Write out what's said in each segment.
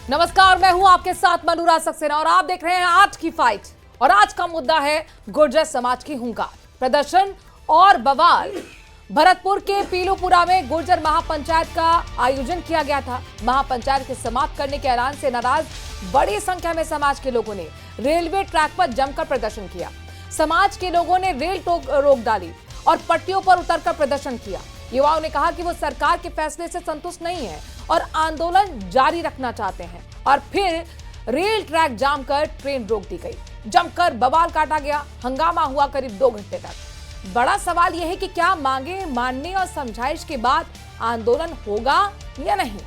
नमस्कार, मैं हूं आपके साथ मनोराज सक्सेना और आप देख रहे हैं आज की फाइट। और आज का मुद्दा है गुर्जर समाज की हुंकार, प्रदर्शन और बवाल। भरतपुर के पीलूपुरा में गुर्जर महापंचायत का आयोजन किया गया था। महापंचायत के समाप्त करने के ऐलान से नाराज बड़ी संख्या में समाज के लोगों ने रेलवे ट्रैक पर जमकर प्रदर्शन किया। समाज के लोगों ने रेल रोक डाली और पटरियों पर उतरकर प्रदर्शन किया। युवाओं ने कहा कि वो सरकार के फैसले से संतुष्ट नहीं है और आंदोलन जारी रखना चाहते हैं। और फिर रेल ट्रैक जाम कर ट्रेन रोक दी गई, जमकर बवाल काटा गया, हंगामा हुआ करीब 2 घंटे तक। बड़ा सवाल यह है कि क्या मांगे मानने और समझाइश के बाद आंदोलन होगा या नहीं।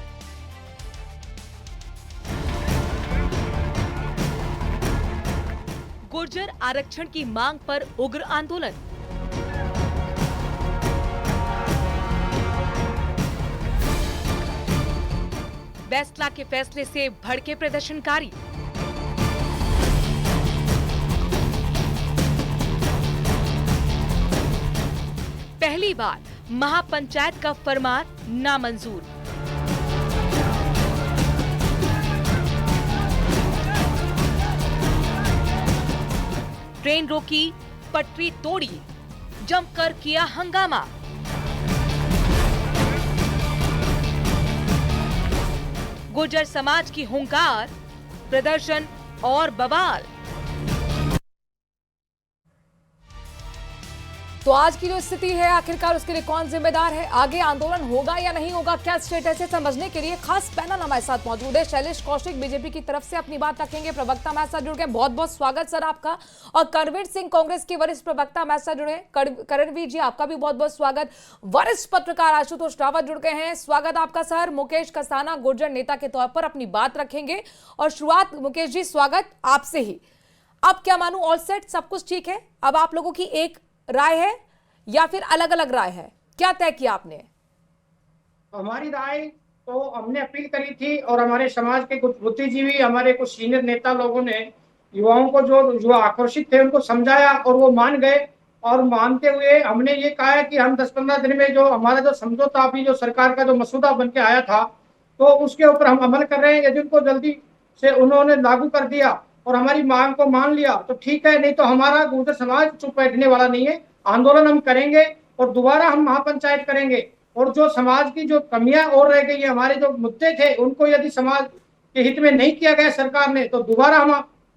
गुर्जर आरक्षण की मांग पर उग्र आंदोलन। फैसला के फैसले से भड़के प्रदर्शनकारी। पहली बार महापंचायत का फरमान नामंजूर। ट्रेन रोकी, पटरी तोड़ी, जमकर किया हंगामा। गुर्जर समाज की हुंकार, प्रदर्शन और बवाल। तो आज की जो स्थिति है, आखिरकार उसके लिए कौन जिम्मेदार है, आगे आंदोलन होगा या नहीं होगा, क्या स्टेटस है, समझने के लिए खास पैनल हमारे साथ मौजूद है। शैलेश कौशिक बीजेपी की तरफ से अपनी बात रखेंगे, प्रवक्ता हमारे साथ जुड़ गए, बहुत बहुत स्वागत सर आपका। और करणवीर सिंह कांग्रेस के वरिष्ठ प्रवक्ता हमारे साथ जुड़े, करणवीर जी आपका भी बहुत बहुत स्वागत। वरिष्ठ पत्रकार आशुतोष रावत जुड़ गए हैं, स्वागत आपका सर। मुकेश कसाना गुर्जर नेता के तौर पर अपनी बात रखेंगे। और शुरुआत मुकेश जी, स्वागत आपसे ही। अब क्या मानूं, ऑल सेट, सब कुछ ठीक है, अब आप लोगों की एक राय है या फिर अलग अलग राय है, क्या तय किया आपने? हमारी राय तो हमने अपील करी थी और हमारे समाज के कुछ बुद्धिजीवी, हमारे कुछ सीनियर नेता लोगों ने युवाओं को जो आक्रोशित थे उनको समझाया और वो मान गए। और मानते हुए हमने ये कहा है कि हम 10-15 दिन में जो हमारा जो समझौता अभी जो सरकार का जो मसूदा बन के आया था तो उसके ऊपर हम अमल कर रहे हैं। यदि उनको जल्दी से उन्होंने लागू कर दिया और हमारी मांग को मान लिया तो ठीक है, नहीं तो हमारा गुर्जर समाज चुप बैठने वाला नहीं है। आंदोलन हम करेंगे और दोबारा हम महापंचायत करेंगे। और जो समाज की जो कमियां और रह गई है, हमारे जो मुद्दे थे उनको यदि समाज के हित में नहीं किया गया सरकार ने तो दोबारा हम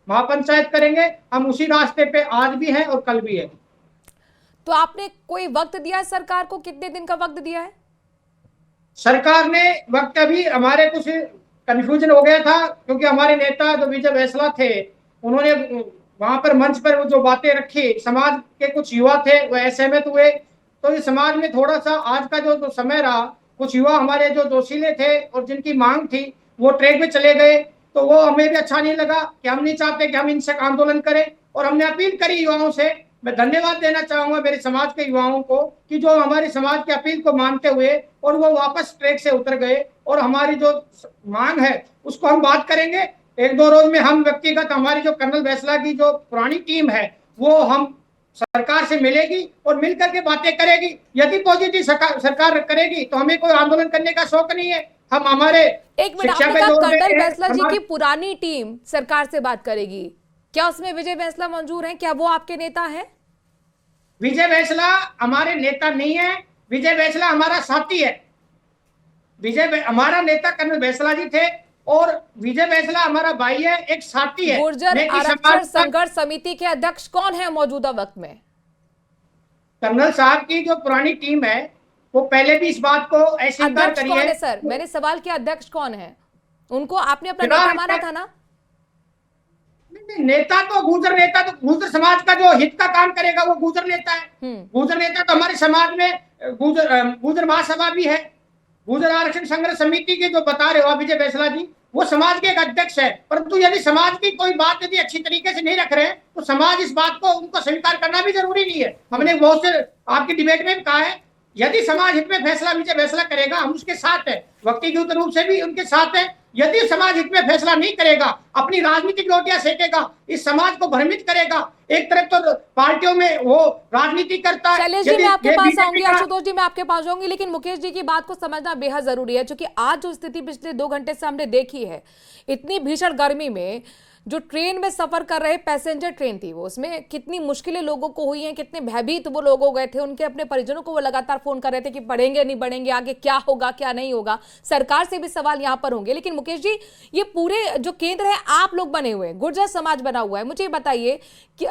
महापंचायत करेंगे। हम उसी रास्ते पे आज भी हैं और कल भी है। तो आपने कोई वक्त दिया है सरकार को, कितने दिन का वक्त दिया है? सरकार ने वक्त, अभी हमारे कुछ कंफ्यूजन हो गया था क्योंकि हमारे नेता जो विजय वैसला थे उन्होंने वहां पर मंच पर जो बातें रखी, समाज के कुछ युवा थे वो असहमत हुए। तो इस समाज में थोड़ा सा आज का जो समय रहा, कुछ युवा हमारे जो जोशीले थे और जिनकी मांग थी वो ट्रैक में चले गए। तो वो हमें भी अच्छा नहीं लगा कि हम नहीं चाहते कि हम इनसे आंदोलन करें। और हमने अपील करी युवाओं से। मैं धन्यवाद देना चाहूंगा मेरे समाज के युवाओं को कि जो हमारी समाज की अपील को मानते हुए और वो वापस ट्रैक से उतर गए। और हमारी जो मांग है उसको हम बात करेंगे 1-2 रोज में। हम व्यक्तिगत, हमारी जो कर्नल वैसला की जो पुरानी टीम है वो हम सरकार से मिलेगी और मिलकर के बातें करेगी। यदि पॉजिटिव सरकार करेगी तो हमें कोई आंदोलन करने का शौक नहीं है। हम हमारे एक मिनट, आपने कहा कर्नल वैसला जी की पुरानी टीम सरकार से बात करेगी, क्या उसमें विजय वैसला मंजूर हैं? क्या वो आपके नेता हैं? विजय वैसला हमारे नेता नहीं है, विजय वैसला हमारा साथी है। हमारा नेता कर्नल वैसला जी थे और विजय वैसला हमारा भाई है, एक साथी है। गुर्जर आरक्षण संघर्ष समिति के अध्यक्ष कौन है मौजूदा वक्त में? कर्नल साहब की जो पुरानी टीम है वो पहले भी इस बात को अस्वीकार करी है। सर, मैंने सवाल किया अध्यक्ष कौन है, उनको आपने अपना नेता माना था ना? नेता तो गुर्जर समाज का जो हित का काम करेगा वो गुर्जर नेता है। गुर्जर नेता तो हमारे समाज में गुर्जर महासभा भी है। गुर्जर आरक्षण संघर्ष समिति के जो बता रहे हो विजय वैसला जी, वो समाज के एक अध्यक्ष है। परंतु यदि समाज की कोई बात यदि अच्छी तरीके से नहीं रख रहे हैं तो समाज इस बात को उनको स्वीकार करना भी जरूरी नहीं है। हमने बहुत से आपकी डिबेट में कहा है, यदि समाज हित में फैसला विजय वैसला करेगा हम उसके साथ है, व्यक्तिगत रूप से भी उनके साथ है। यदि समाज हित में फैसला नहीं करेगा, अपनी राजनीतिक रोटियां सेकेगा, इस समाज को भ्रमित करेगा, एक तरफ तो पार्टियों में वो राजनीति करता है। शैलेश जी, यदि मैं आपके ये पास बीजेपी आऊंगी, का आशुतोष जी मैं आपके पास जाऊंगी, लेकिन मुकेश जी की बात को समझना बेहद जरूरी है, क्योंकि आज जो स्थिति पिछले 2 घंटे से हमने देखी है, इतनी भीषण गर्मी में जो ट्रेन में सफर कर रहे पैसेंजर ट्रेन थी, वो उसमें कितनी मुश्किलें लोगों को हुई हैं, कितने भयभीत वो लोग हो गए थे, उनके अपने परिजनों को वो लगातार फोन कर रहे थे कि बढ़ेंगे नहीं बढ़ेंगे, आगे क्या होगा क्या नहीं होगा। सरकार से भी सवाल यहाँ पर होंगे, लेकिन मुकेश जी, ये पूरे जो केंद्र है आप लोग बने हुए हैं, गुर्जर समाज बना हुआ है, मुझे ये बताइए कि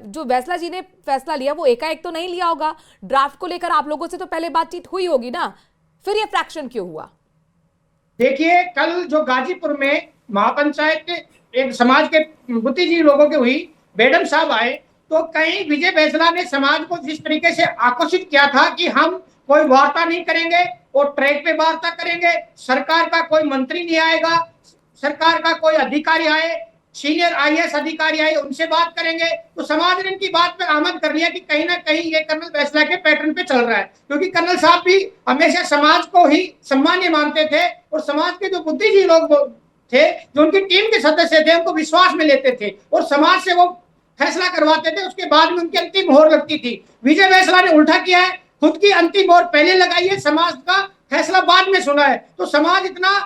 जो वैसला जी ने फैसला लिया वो एकाएक तो नहीं लिया होगा, ड्राफ्ट को लेकर आप लोगों से तो पहले बातचीत हुई होगी ना, फिर ये फ्रैक्शन क्यों हुआ? देखिए, कल जो गाजीपुर में महापंचायत एक समाज के बुद्धिजीवी लोगों की हुई, मैडम साहब आए, तो कहीं विजय बैसला ने समाज को जिस तरीके से आक्रोशित किया था कि हम कोई वार्ता नहीं करेंगे और ट्रैक पे वार्ता करेंगे, सरकार का कोई मंत्री नहीं आएगा, सरकार का कोई अधिकारी आए, सीनियर आईएएस अधिकारी आए, उनसे बात करेंगे, तो समाज ने इनकी बात पर आमद कर लिया कि कहीं ना कहीं ये कर्नल बैसला के पैटर्न पे चल रहा है, क्योंकि कर्नल साहब भी हमेशा समाज को ही सम्मान्य मानते थे और समाज के जो बुद्धिजीवी लोग थे, जो उनकी टीम के सदस्य थे, उनको विश्वास में लेते थे और समाज से वो फैसला करवाते थे, उसके बाद में उनकी अंतिम मोहर लगती थी। विजय बैसला ने उल्टा किया है, खुद की अंतिम मोहर पहले लगाई है, समाज का फैसला बाद में सुना है। तो समाज इतना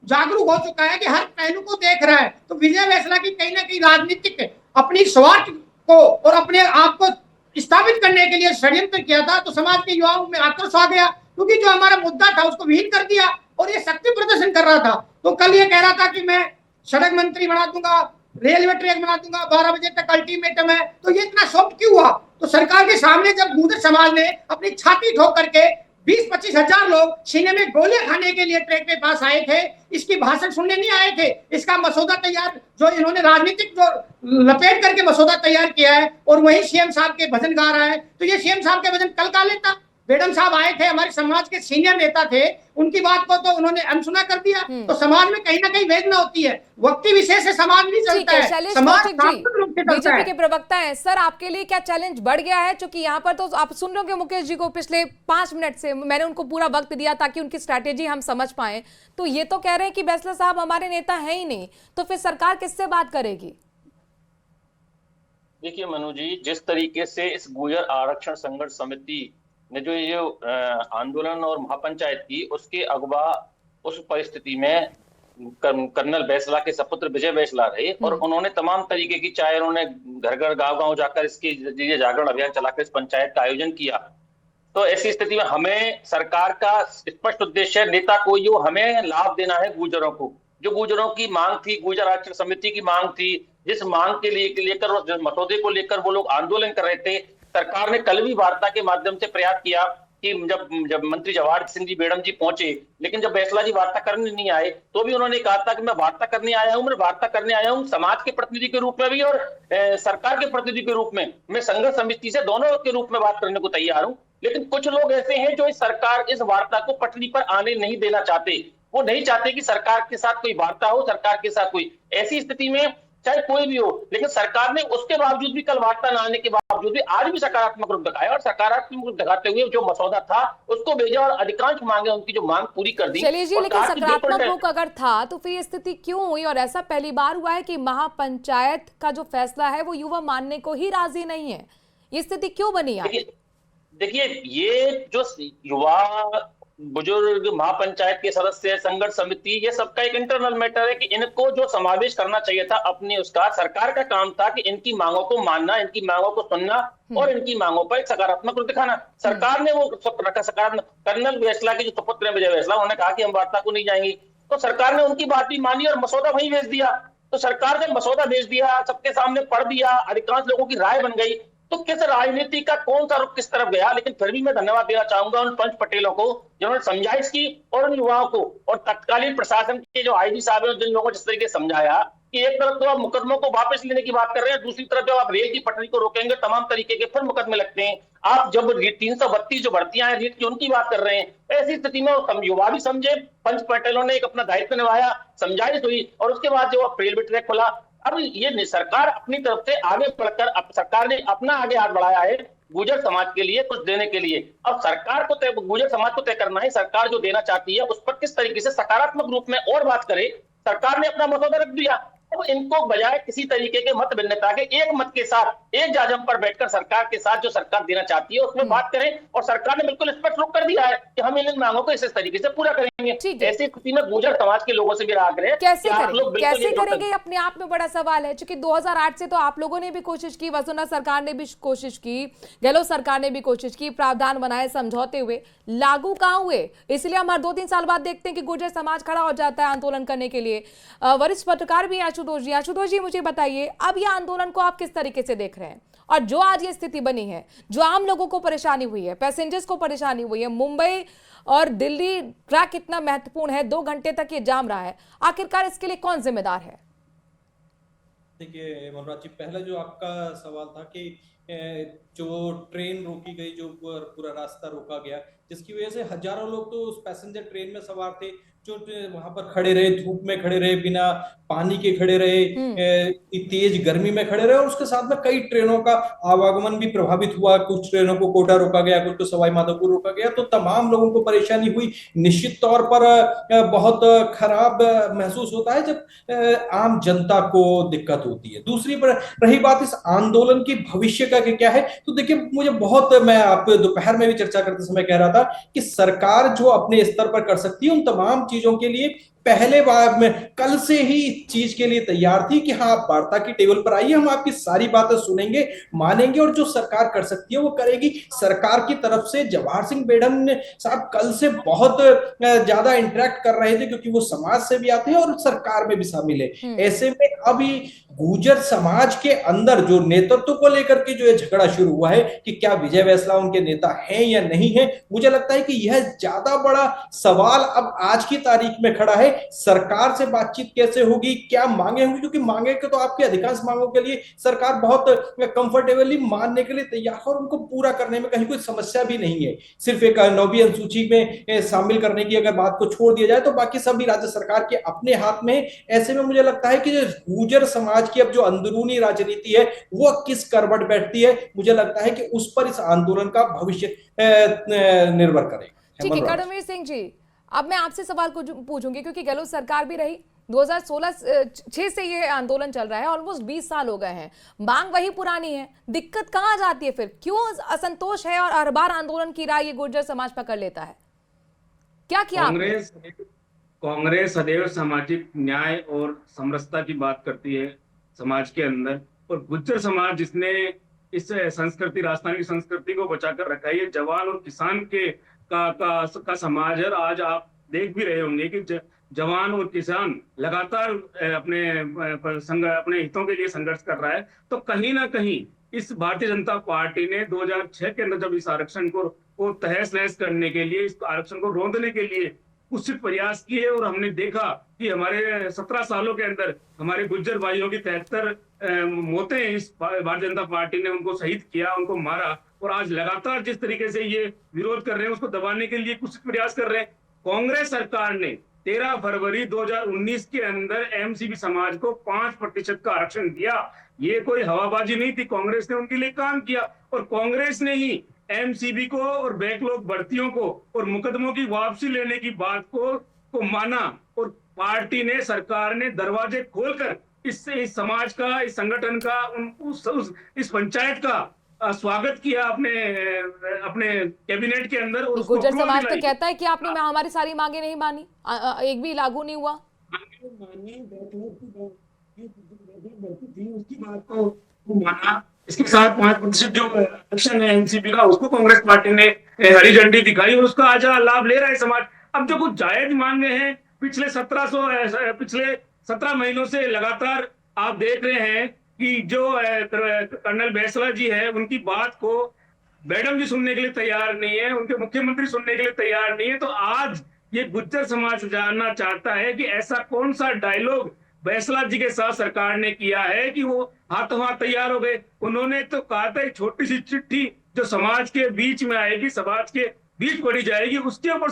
जागरूक हो चुका है कि हर पहलू को देख रहा है। तो विजय बैसला की कहीं ना कहीं राजनीतिक अपनी स्वार्थ को और अपने आप को स्थापित करने के लिए षड्यंत्र किया था, तो समाज के युवाओं में आक्रोश आ गया, क्योंकि जो हमारा मुद्दा था उसको विहीन कर दिया और ये शक्ति प्रदर्शन कर रहा था। तो कल ये कह रहा था कि मैं सड़क मंत्री बना दूंगा, रेलवे ट्रैक बना दूंगा, 12 बजे तक अल्टीमेटम है, तो ये इतना सॉफ्ट क्यों हुआ? तो सरकार के सामने जब गुर्जर समाज ने अपनी छाती ठोक करके 20-25 हजार लोग सीने में गोलियां खाने के लिए ट्रैक पे पास आए थे, इसकी भाषण सुनने नहीं आए थे, इसका मसौदा तैयार जो इन्होंने राजनीतिक जो लपेट करके मसौदा तैयार किया है और वही सीएम साहब के भजन गा रहा है, तो ये सीएम साहब के भजन कल गा लेता। मैडम साहब आए थे, हमारे समाज के सीनियर नेता थे, उनकी बात को तो उन्होंने अनसुना कर दिया। तो समाज में कहीं ना कहीं वेदना होती है, व्यक्ति विशेष से समाज नहीं चलता है, समाज सार्थक रूप से चलता बीजेपी है। के प्रवक्ता हैं सर, आपके लिए क्या चैलेंज बढ़ गया है? क्योंकि यहाँ पर तो आप सुन रहे होंगे मुकेश जी को, पिछले 5 मिनट से मैंने उनको पूरा वक्त दिया ताकि उनकी स्ट्रैटेजी हम समझ पाए, तो ये तो कह रहे हैं कि बैसला साहब हमारे नेता है ही नहीं, तो फिर सरकार किससे बात करेगी? देखिए मनु जी, जिस तरीके से इस गुर्जर आरक्षण संघर्ष समिति ने जो ये आंदोलन और महापंचायत की, उसके अगवा उस परिस्थिति में कर्नल बैसला के सपुत्र विजय बैसला रहे और उन्होंने तमाम तरीके की, चाहे उन्होंने घर घर गांव गांव जाकर इसकी ये जागरण अभियान चलाकर इस पंचायत का आयोजन किया, तो ऐसी स्थिति में हमें सरकार का स्पष्ट उद्देश्य, नेता को जो हमें लाभ देना है गुर्जरों को, जो गुर्जरों की मांग थी, गुर्जर आरक्षण समिति की मांग थी, जिस मांग के लेकर और जिस मसौदे को लेकर वो लोग आंदोलन कर रहे थे, सरकार ने कल भी वार्ता के माध्यम से प्रयास किया कि जब मंत्री जवाहर सिंह जी मैडम जी पहुंचे, लेकिन जब बैसला जी वार्ता करने नहीं आए, तो भी उन्होंने कहा था कि मैं वार्ता करने आया हूं समाज के प्रतिनिधि के रूप में भी और सरकार के प्रतिनिधि के रूप में, मैं संघर्ष समिति से दोनों के रूप में बात करने को तैयार हूं। लेकिन कुछ लोग ऐसे हैं जो इस सरकार इस वार्ता को पटरी पर आने नहीं देना चाहते, वो नहीं चाहते कि सरकार के साथ कोई वार्ता हो, सरकार के साथ कोई, ऐसी स्थिति में चाहे कोई भी हो, लेकिन सरकार ने उसके बावजूद भी, कल वार्ता न आने के बावजूद भी आज भी सकारात्मक रूप दिखाया और सकारात्मक रूप दिखाते हुए जो मसौदा था उसको भेजा और अधिकांश मांगे, उनकी जो मांग पूरी कर दी। चलिए जी, लेकिन सकारात्मक रूप अगर था तो फिर ये स्थिति क्यों हुई? और ऐसा पहली बार हुआ है कि महापंचायत का जो फैसला है वो युवा मानने को ही राजी नहीं है, ये स्थिति क्यों बनी? देखिए, ये जो युवा बुजुर्ग महापंचायत के सदस्य, संघर्ष समिति, ये सबका एक इंटरनल मैटर है कि इनको जो समावेश करना चाहिए था अपने, उसका सरकार का काम था कि इनकी मांगों को मानना, इनकी मांगों को सुनना और इनकी मांगों पर एक सकारात्मक रूप दिखाना। सरकार ने वो सकारात्मक, कर्नल बैसला के जो सुपुत्र विजय बैसला, उन्होंने कहा कि हम वार्ता को नहीं जाएंगे, तो सरकार ने उनकी बात भी मानी और मसौदा वहीं भेज दिया। तो सरकार जब मसौदा भेज दिया, सबके सामने पढ़ दिया, अधिकांश लोगों की राय बन गई, तो किस राजनीति का कौन सा रुख किस तरफ गया। लेकिन फिर भी मैं धन्यवाद देना चाहूंगा उन पंच पटेलों को जिन्होंने समझाइश की और उन युवाओं को, और तत्कालीन प्रशासन के जो आईजी साहब हैं, जिन लोगों को जिस तरीके समझाया कि एक तरफ तो आप मुकदमों को वापस लेने की बात कर रहे हैं, दूसरी तरफ जब आप रेल की पटरी को रोकेंगे तमाम तरीके के फिर मुकदमे लगते हैं, आप जब 332 जो भर्तियां हैं रेत की उनकी बात कर रहे हैं, ऐसी स्थिति में युवा भी समझे, पंच पटेलों ने एक अपना दायित्व निभाया, समझाइश हुई और उसके बाद जो रेलवे ट्रैक खुला। अब ये सरकार अपनी तरफ से आगे बढ़कर, अब सरकार ने अपना आगे हाथ बढ़ाया है गुर्जर समाज के लिए कुछ देने के लिए। अब सरकार को गुर्जर समाज को तय करना है, सरकार जो देना चाहती है उस पर किस तरीके से सकारात्मक रूप में और बात करे। सरकार ने अपना मसौदा रख दिया, तो इनको बजाय किसी तरीके के मत भिन्नता के एक मत के साथ एक जाजम पर बैठकर सरकार के साथ जो सरकार देना चाहती है उसमें बात करें। और सरकार ने बिल्कुल स्पष्ट रुख कर दिया है कि हम इन मांगों को इस तरीके से पूरा करेंगे। ऐसी स्थिति में गुर्जर समाज के लोगों से भी आग्रह है कैसे करेंगे, कैसे करेंगे, अपने आप में बड़ा सवाल है। क्योंकि 2008 से तो आप लोगों ने भी कोशिश की, वसुंधरा सरकार ने भी कोशिश की, गहलोत सरकार ने भी कोशिश की, प्रावधान बनाए, समझौते हुए, लागू कहां हुए। इसलिए हम हर 2-3 साल बाद देखते हैं कि गुर्जर समाज खड़ा हो जाता है आंदोलन करने के लिए। वरिष्ठ पत्रकार भी आशुतोष जी मुझे बताइए, अब यह आंदोलन को आप किस तरीके से देख रहे हैं? और जो आज ये स्थिति बनी है, जो आम लोगों को परेशानी हुई है, पैसेंजर्स को परेशानी हुई है, मुंबई और दिल्ली ट्रैक इतना महत्वपूर्ण है, 2 घंटे तक ये जाम रहा है, आखिरकार इसके लिए कौन जिम्मेदार है? देखिए मनोज जी, पहले जो आपका सवाल था कि जो ट्रेन रोकी गई, जो पूरा रास्ता रोका गया, जिसकी वजह से हजारों लोग तो उस पैसेंजर ट्रेन में सवार थे, जो वहां पर खड़े रहे, धूप में खड़े रहे, बिना पानी के खड़े रहे, तेज गर्मी में खड़े रहे, और उसके साथ में कई ट्रेनों का आवागमन भी प्रभावित हुआ। कुछ ट्रेनों को कोटा रोका गया, कुछ को सवाई माधोपुर रोका गया, तो तमाम लोगों को परेशानी हुई। निश्चित तौर पर बहुत खराब महसूस होता है जब आम जनता को दिक्कत होती है। दूसरी पर रही बात इस आंदोलन की भविष्य का क्या है, तो देखिए मुझे मैं आप दोपहर में भी चर्चा करते समय कह रहा था कि सरकार जो अपने स्तर पर कर सकती है उन तमाम चीजों के लिए पहले बार में कल से ही इस चीज के लिए तैयार थी कि हाँ, आप वार्ता की टेबल पर आइए, हम आपकी सारी बातें सुनेंगे, मानेंगे, और जो सरकार कर सकती है वो करेगी। सरकार की तरफ से जवाहर सिंह बेढ़म ने साहब कल से बहुत ज्यादा इंटरेक्ट कर रहे थे, क्योंकि वो समाज से भी आते हैं और सरकार में भी शामिल है। ऐसे में अभी गुर्जर समाज के अंदर जो नेतृत्व को लेकर के जो झगड़ा शुरू हुआ है कि क्या विजय वैसला उनके नेता हैं या नहीं है, मुझे लगता है कि यह ज्यादा बड़ा सवाल अब आज की तारीख में खड़ा है। सरकार से बातचीत कैसे होगी, क्या मांगे होंगी, क्योंकि मांगे के तो आपकी अधिकांश मांगों के लिए सरकार बहुत कंफर्टेबली मानने के लिए तैयार है और उनको पूरा करने में कहीं कोई समस्या भी नहीं है। सिर्फ एक 9वीं अनुसूची में शामिल करने की अगर बात को छोड़ दिया जाए तो बाकी सभी राज्य सरकार के अपने हाथ में। ऐसे में मुझे लगता है कि गुर्जर समाज की अब जो अंदरूनी राजनीति है वो किस करवट बैठती है, मुझे लगता है कि उस पर इस आंदोलन का भविष्य निर्भर करेगा। ठीक है कर्णवीर सिंह जी, अब मैं आपसे सवाल को पूछूंगी, क्योंकि गहलोत सरकार भी रही, 2016 से ये आंदोलन चल रहा है, ऑलमोस्ट 20 साल हो गए हैं, मांग वही पुरानी है, दिक्कत कहां जाती है फिर? क्यों असंतोष है और हर बार आंदोलन की राह ये गुर्जर समाज पकड़ लेता है? क्या किया? कांग्रेस सदैव सामाजिक न्याय और समरसता की बात करती है समाज के अंदर, और गुर्जर समाज जिसने इस संस्कृति, राजस्थान की संस्कृति को बचाकर रखा है, ये जवान और किसान का समाज है। आज आप देख भी रहे होंगे कि जवान और किसान लगातार अपने हितों के लिए संघर्ष कर रहा है। तो कहीं ना कहीं इस भारतीय जनता पार्टी ने 2006 के अंदर जब इस आरक्षण को तहस नहस करने के लिए, इस आरक्षण को रोंदने के लिए कुछ प्रयास किए, और हमने देखा कि हमारे 17 सालों के अंदर हमारे गुर्जर भाइयों की 73 मौतें इस भारतीय जनता पार्टी ने उनको शहीद किया, उनको मारा। और आज लगातार जिस तरीके से ये विरोध कर रहे हैं, उसको दबाने के लिए कुछ प्रयास कर रहे हैं। कांग्रेस सरकार ने 13 फरवरी 2019 के अंदर एमसीबी समाज को 5% का आरक्षण दिया। ये कोई हवाबाजी नहीं थी, कांग्रेस ने उनके लिए काम किया, और कांग्रेस ने ही एमसीबी को और बैकलॉग भर्तियों को और मुकदमों की वापसी लेने की बात को माना, और पार्टी ने, सरकार ने दरवाजे खोलकर इस समाज का, इस संगठन का, इस पंचायत का स्वागत किया अपने कैबिनेट के अंदर। और गुर्जर समाज तो कहता है कि आपने हमारी सारी मांगे नहीं मानी, एक भी लागू नहीं हुआ। उसकी बात को माना, इसके साथ 5% जो आरक्षण है एनसीपी का, उसको कांग्रेस पार्टी ने हरी झंडी दिखाई और उसका आज लाभ ले रहा है समाज। अब जो कुछ जायज मांगे हैं, पिछले 17 महीनों से लगातार आप देख रहे हैं कि जो कर्नल बैसला जी है, उनकी बात को मैडम जी सुनने के लिए तैयार नहीं है, उनके मुख्यमंत्री सुनने के लिए तैयार नहीं है। तो आज ये गुर्जर समाज जानना चाहता है कि ऐसा कौन सा डायलॉग बैसला जी के साथ सरकार ने किया है कि वो हाथों हाथ तैयार हो गए। उन्होंने तो कहा था एक छोटी सी चिट्ठी जो समाज के बीच में आएगी, समाज के बीच पड़ी जाएगी, उसके ऊपर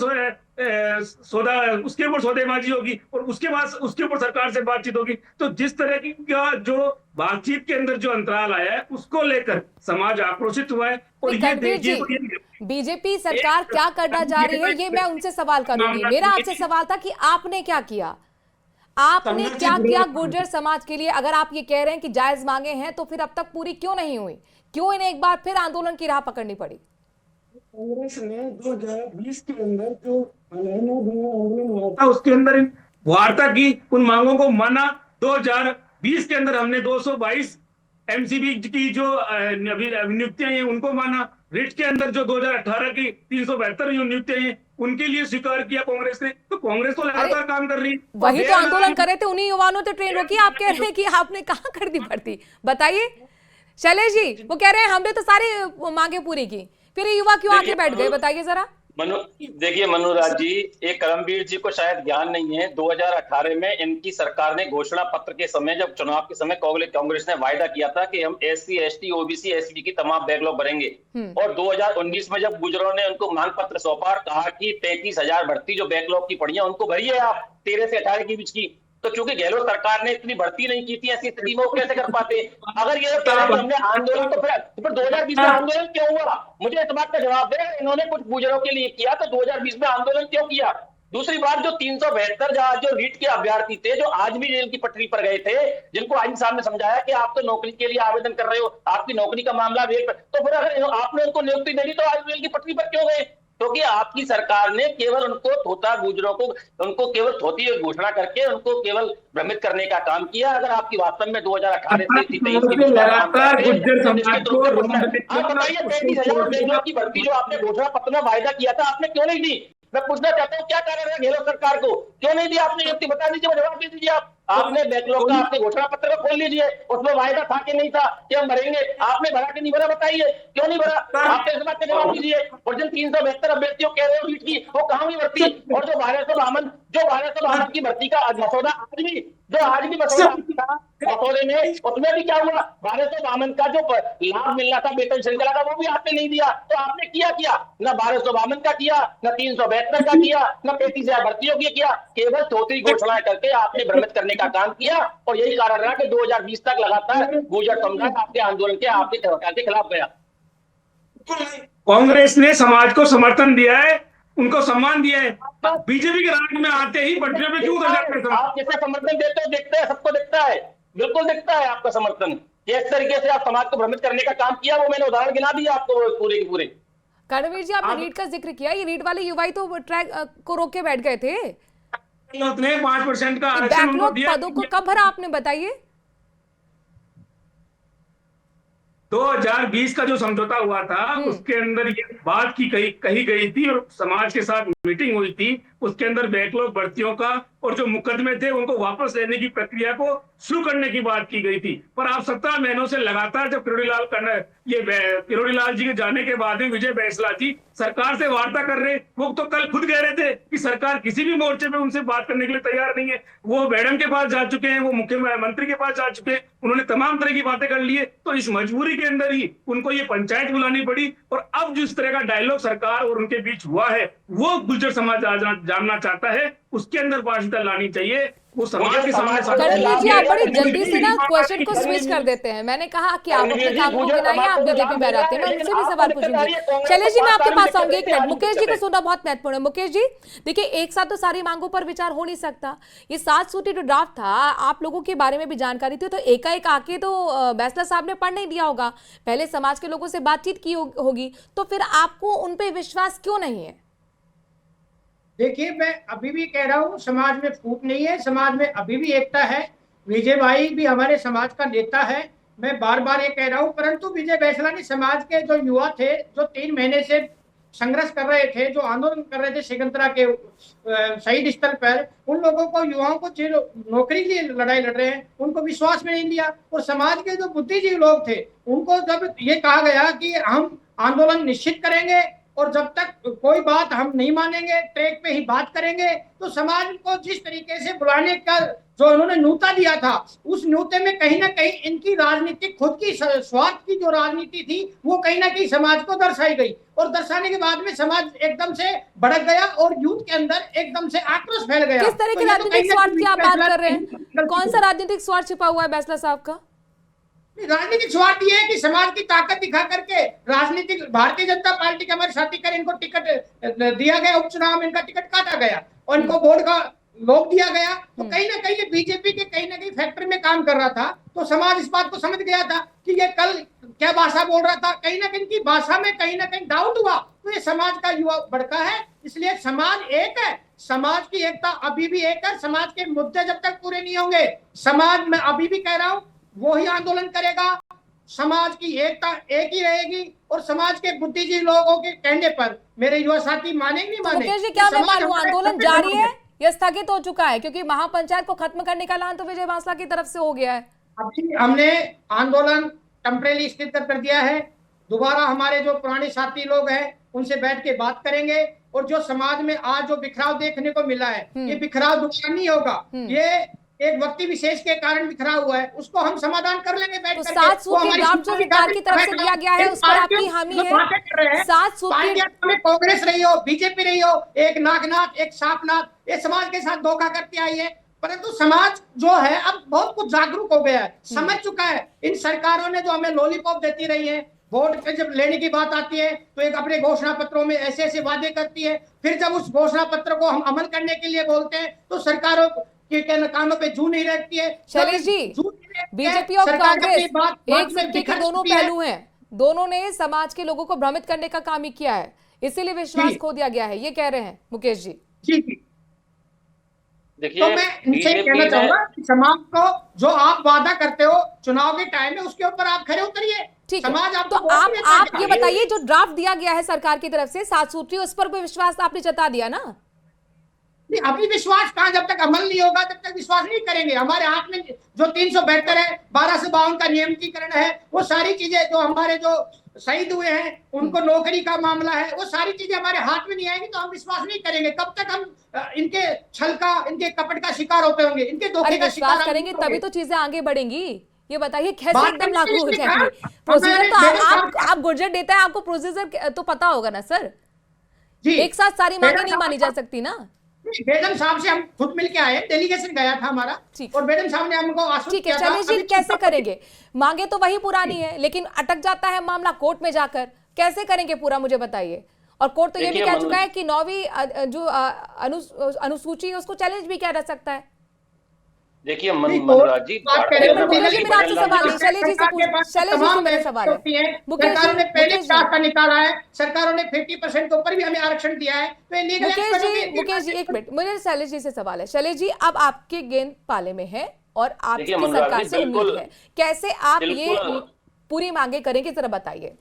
सौदेबाजी होगी और उसके ऊपर सरकार से बातचीत होगी। तो जिस तरह की जो बातचीत के अंदर जो अंतराल आया है, उसको लेकर समाज आक्रोशित हुआ है। और ये देखिए, बीजेपी सरकार क्या करना चाह रही है, ये मैं उनसे सवाल करूंगी। मेरा आपसे सवाल था कि आपने क्या किया, आपने संघर्ष क्या से किया जुड़े- गुर्जर समाज के लिए? अगर आप ये कह रहे हैं कि जायज मांगे हैं तो फिर अब तक पूरी क्यों नहीं हुई? क्यों इन्हें एक बार फिर आंदोलन की राह पकड़नी पड़ी? कांग्रेस ने 2020 के अंदर जो आंदोलन हुआ था उसके अंदर वार्ता की, उन मांगों को माना। 2020 के अंदर हमने 222 एमसीबी की जो नियुक्तियां हैं उनको माना। रिट के अंदर जो 2018 की 372 जो नियुक्तियां हैं उनके लिए स्वीकार किया कांग्रेस ने। तो कांग्रेस तो लगातार काम कर रही है। वही तो आंदोलन कर रहे थे, उन्हीं युवाओं ने तो ट्रेन रोकी। आप कह रहे हैं कि आपने कहाँ कर दी भर्ती? बताइए शैलेश जी, वो कह रहे हैं हमने तो सारी मांगे पूरी की, फिर ये युवा क्यों आके बैठ गए? बताइए जरा। देखिए मनुराज जी, एक करमवीर जी को शायद ज्ञान नहीं है। 2018 में इनकी सरकार ने घोषणा पत्र के समय, जब चुनाव के समय कांग्रेस ने वायदा किया था कि हम एससी, एसटी, ओबीसी, एससी की तमाम बैकलॉग भरेंगे, और 2019 में जब गुजरों ने उनको मांग पत्र सौंपा और कहा कि 35,000 भर्ती जो बैकलॉग की पड़ी है उनको भरिए आप 13 से 18 के बीच की। तो चूंकि गहलोत सरकार ने इतनी भर्ती नहीं की थी, ऐसी स्थिति में वो कैसे कर पाते? अगर ये कह रहे हैं कि हमने आंदोलन, तो फिर 2020 में आंदोलन क्यों हुआ? मुझे इस बात का जवाब दे। इन्होंने कुछ गुजरों के लिए किया तो 2020 में आंदोलन क्यों किया? दूसरी बात, जो 372 जो रीट के अभ्यर्थी थे, जो आज भी जेल की पटरी पर गए थे, जिनको आईजी साहब ने समझाया कि आप तो नौकरी के लिए आवेदन कर रहे हो, आपकी नौकरी का मामला रेल पर, तो फिर अगर आपने उनको नियुक्ति दे दी तो आज रेल की पटरी पर क्यों गए? क्योंकि आपकी सरकार ने केवल उनको थोथा गुजरों को, उनको केवल थोती घोषणा करके उनको केवल भ्रमित करने का काम किया। अगर आपकी वास्तव में 2018 से 23 के बीच लगातार गुर्जर समाज को आप बताइए 35,000 बेटियों की भर्ती जो आपने घोषणा पत्र में वायदा किया था, आपने क्यों नहीं दी? मैं पूछना चाहता हूँ क्या कारण है गहलोत सरकार को, क्यों नहीं दी आपने? युक्ति बता दीजिए, जवाब दे दीजिए। आप आपने बैकलॉग का आपने घोषणा पत्र को खोल लीजिए, उसमें वायदा था कि नहीं था कि हम भरेंगे? आपने भरा कि नहीं भरा? बताइए क्यों नहीं भरा? आपने इस बात का जवाब दीजिए। और जिन 372 अभ्यर्थियों कह रहे हो सीट की, वो कहाँ हुई भर्ती? और जो 1200 की भर्ती का मसौदा आज भी मसौदा मसौदे में, उसमें भी क्या हुआ? 1252 का जो लाभ मिलना था वेतन श्रृंखला का, वो भी आपने नहीं दिया। तो आपने किया ना 1252 का किया, ना 372 का किया, ना 35,000 भर्तियों की किया। केवल थोथी घोषणाएं करके आपने भ्रमित करने का काम किया, और यही कारण रहा कि 2020 तक लगातार गुर्जर समुदाय आपके आंदोलन के, आपके सरकार के खिलाफ गया। कांग्रेस ने समाज को समर्थन दिया है, उनको सम्मान दिया है। बीजेपी के राज में आते ही पटरियों पे क्यों उतर जाते हैं? आप जैसे समर्थन देते हो, दिखता है, सबको दिखता है, बिल्कुल दिखता है आपका समर्थन। जिस तरीके से आप समाज को भ्रमित करने का काम किया, वो मैंने उदाहरण गिना दिया आपको पूरे के पूरे। कर्णवीर जी, आपने रीट का जिक्र किया, ये रीट वाले युवा ही तो ट्रैक को रोक के बैठ गए थे। उतने 5% का आरक्षण उनको बैकलॉग दिया। पदों को कब भरा आपने? बताइए। 2020 का जो समझौता हुआ था उसके अंदर ये बात की कही गई थी, और समाज के साथ मीटिंग हुई थी। उसके अंदर बैकलॉग भर्तियों का और जो मुकदमे थे उनको वापस लेने की प्रक्रिया को शुरू करने की बात की गई थी। पर आप 17 महीनों से लगातार, जब किरोड़ी लाल जी के जाने के बाद में विजय बैंसला जी सरकार से वार्ता कर रहे, वो तो कल खुद कह रहे थे कि सरकार किसी भी मोर्चे पे उनसे बात करने के लिए तैयार नहीं है। वो मैडम के पास जा चुके हैं, वो मुख्यमंत्री के पास जा चुके हैं, उन्होंने तमाम तरह की बातें कर ली है। तो इस मजबूरी के अंदर ही उनको ये पंचायत बुलानी पड़ी। और अब जिस तरह का डायलॉग सरकार और उनके बीच हुआ है, वो गुर्जर समाज जानना चाहता है, उसके अंदर पारदर्शिता लानी चाहिए। वो समाज के सामने कर्णवीर जी, आप बड़ी जल्दी से ना क्वेश्चन को स्विच कर देते हैं। मैंने कहा कि आप अपने काम को गिनाइए, आप बीजेपी में रहते हैं, मैं उनसे भी सवाल पूछूंगी। शैलेश जी, मैं आपके पास आऊंगी। एक मिनट, मुकेश जी को सुनना बहुत महत्वपूर्ण है। मुकेश जी, देखिए, एक साथ तो सारी मांगों पर विचार हो नहीं सकता। ये 7 सूत्री जो ड्राफ्ट था, आप लोगों के बारे में भी जानकारी थी, तो एकाएक आके तो बैंसला साहब ने पढ़ नहीं दिया होगा, पहले समाज के लोगों से बातचीत की होगी, तो फिर आपको उन पर विश्वास क्यों नहीं है? देखिए, मैं अभी भी कह रहा हूँ, समाज में फूट नहीं है, समाज में अभी भी एकता है। विजय भाई भी हमारे समाज का नेता है, मैं बार बार ये कह रहा हूँ। परंतु विजय बैंसला ने समाज के जो युवा थे, जो 3 महीने से संघर्ष कर रहे थे, जो आंदोलन कर रहे थे सिकंदरा के शहीद स्थल पर, उन लोगों को, युवाओं को जो नौकरी की लड़ाई लड़ रहे हैं, उनको विश्वास में नहीं लिया। और समाज के जो बुद्धिजीवी लोग थे, उनको जब ये कहा गया कि हम आंदोलन निश्चित करेंगे और जब तक कोई बात हम नहीं मानेंगे, ट्रैक पे ही बात करेंगे, तो समाज को जिस तरीके से बुलाने का जो उन्होंने न्योता दिया था, उस न्योते में कहीं ना कहीं इनकी राजनीतिक, खुद की स्वार्थ की जो राजनीति थी, वो कहीं ना कहीं समाज को दर्शाई गई। और दर्शाने के बाद में समाज एकदम से भड़क गया और यूथ के अंदर एकदम से आक्रोश फैल गया। किस तरह के राजनीतिक स्वार्थ की आप बात कर रहे हैं? कौन सा राजनीतिक स्वार्थ छिपा हुआ है बैंसला साहब का? राजनीतिक स्वार्थ ये है कि समाज की ताकत दिखा करके राजनीतिक, भारतीय जनता पार्टी के हमारे साथी कर इनको टिकट दिया गया, उपचुनाव में इनका टिकट काटा गया और इनको बोर्ड का लोभ दिया गया, तो कहीं ना कहीं ये बीजेपी के कहीं ना कहीं फैक्ट्री में काम कर रहा था। तो समाज इस बात को समझ गया था कि ये कल क्या भाषा बोल रहा था, कहीं ना कहीं इनकी भाषा में कहीं ना कहीं डाउट हुआ, तो ये समाज का युवा भड़का है। इसलिए समाज एक है, समाज की एकता अभी भी एक है। समाज के मुद्दे जब तक पूरे नहीं होंगे, समाज में अभी भी कह रहा हूं वो ही आंदोलन करेगा। समाज की एकता एक ही रहेगी और समाज के बुद्धिजीवी लोगों के कहने पर मेरे युवा साथी मानेंगे नहीं माने। मुकेश जी, क्या मैं समाज मानूं, हमारे आंदोलन सभी जारी लोग है हैं। या स्थगित हो चुका है? क्योंकि महापंचायत को खत्म करने का ऐलान तो विजय बांसला की तरफ से हो गया है। अभी हमने आंदोलन टेम्परेरी स्थित कर दिया है। दोबारा हमारे जो पुराने साथी लोग हैं उनसे बैठ के बात करेंगे और जो समाज में आज जो बिखराव देखने को मिला है, ये बिखराव दोबारा नहीं होगा। ये एक व्यक्ति विशेष के कारण बिखराव हुआ है, उसको हम समाधान कर लेंगे बैठ तो करके। 7 सूत्री ड्राफ्ट जो सरकार की तरफ से दिया गया है उस पर आपकी हामी है? 7 सूत्री में कांग्रेस रही हो, बीजेपी रही हो, एक नागनाथ एक सापनाथ, ये समाज के साथ धोखा करती आई है। परंतु समाज जो है अब बहुत कुछ जागरूक हो गया है, समझ चुका है। इन सरकारों ने जो हमें लॉलीपॉप देती रही है, वोट पे जब लेने की बात आती है तो एक अपने घोषणा पत्रों में ऐसे ऐसे वादे करती है, फिर जब उस घोषणा पत्र को हम अमल करने के लिए बोलते हैं तो सरकारों के कानों पे जू नहीं रखती है। शैलेश जी, बीजेपी और कांग्रेस एक सिक्के के दोनों पहलू हैं। दोनों ने समाज के लोगों को भ्रमित करने का काम ही किया है, इसीलिए विश्वास खो दिया गया है, ये कह रहे हैं मुकेश जी। जी जी, देखिए तो मैं इनसे कहना चाहूंगा कि समाज को जो आप वादा करते हो चुनाव के टाइम में, उसके ऊपर आप खरे उतरिए। ठीक है, समाज तो आप ये बताइए, जो ड्राफ्ट दिया गया है सरकार की तरफ से 7 सूत्री, उस पर भी विश्वास आपने जता दिया ना? अभी विश्वास कहां, जब तक अमल नहीं होगा तब तक विश्वास नहीं करेंगे। हमारे हाथ में जो 372 है, 1252 का नियमितीकरण है, वो सारी चीजें जो हमारे जो शहीद हुए हैं उनको नौकरी का मामला है, वो सारी चीजें हमारे हाथ में नहीं आएंगी तो हम विश्वास नहीं करेंगे। कब तक हम इनके छल का, इनके कपट का शिकार होते होंगे, इनके धोखे का शिकार विश्वास करेंगे तभी तो चीजें आगे बढ़ेंगी। ये बताइए कैसे एकदम लागू हो जाएंगे? प्रोसीजर तो आप गुर्जर देता है, आपको प्रोसीजर तो पता होगा ना सर। एक साथ सारी मांगे नहीं मानी जा सकती ना। बेगम साहब से हम खुद मिलके आए, डेलीगेशन गया था हमारा, और बेगम साहब ने हमको आश्वस्त ठीक है। किया था। चलिए जी, कैसे करेंगे? मांगे तो वही पुरानी है, लेकिन अटक जाता है मामला कोर्ट में जाकर, कैसे करेंगे पूरा मुझे बताइए। और कोर्ट तो ये भी कह चुका है कि 9वीं जो अनुसूची है उसको चैलेंज भी किया जा सकता है। देखिए मनोराज जी, मेरा आपसे सवाल है, शैलेश जी से मेरा सवाल है। सरकारों ने पहले का निकाला है, सरकारों ने 50% के ऊपर भी हमें आरक्षण दिया है, तो ये लीगल मुकेश जी एक मिनट, मुझे शैलेश जी से सवाल है। शैलेश जी, अब आपके गेंद पाले में है और आपकी सरकार से उम्मीद है, कैसे आप ये पूरी मांगे करेंगे, जरा बताइए।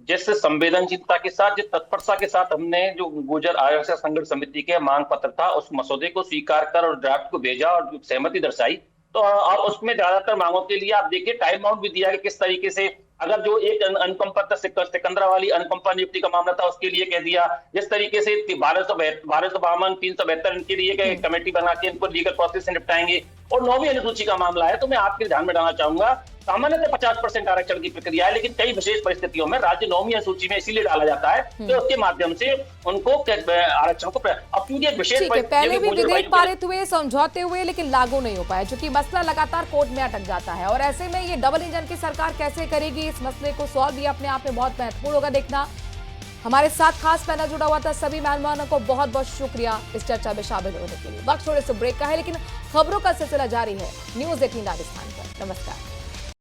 जिस संवेदनशीलता के साथ, जिस तत्परता के साथ हमने जो गुर्जर आरक्षण संघर्ष समिति के मांग पत्र था उस मसौदे को स्वीकार कर और ड्राफ्ट को भेजा और सहमति दर्शाई, तो और उसमें ज्यादातर मांगों के लिए आप देखिए टाइम बाउंड भी दिया कि किस तरीके से, अगर जो एक अनुकंपा सिकंदरा वाली अनुकंपा नियुक्ति का मामला था उसके लिए कह दिया, जिस तरीके से 1252 372 इनके लिए कमेटी बना के इनको लीगल प्रोसेस से निपटाएंगे, और 9वीं अनुसूची का मामला है तो मैं आपके ध्यान में डालना चाहूंगा, सामान्यतः 50% आरक्षण की प्रक्रिया है, लेकिन कई विशेष परिस्थितियों में राज्य 9वीं अनुसूची में इसीलिए डाला जाता है तो उसके माध्यम से उनको आरक्षण को विशेष पहले भी विधेयक पारित हुए, समझौते हुए, लेकिन लागू नहीं हो पाए, क्योंकि मसला लगातार कोर्ट में अटक जाता है। और ऐसे में ये डबल इंजन की सरकार कैसे करेगी इस मसले को सॉल्व, ये अपने आप में बहुत महत्वपूर्ण होगा देखना। हमारे साथ खास पैनल जुड़ा हुआ था, सभी मेहमानों को बहुत बहुत शुक्रिया इस चर्चा में शामिल होने के लिए। वक्त थोड़े से ब्रेक का है, लेकिन खबरों का सिलसिला जारी है न्यूज़ 18 राजस्थान पर। नमस्कार।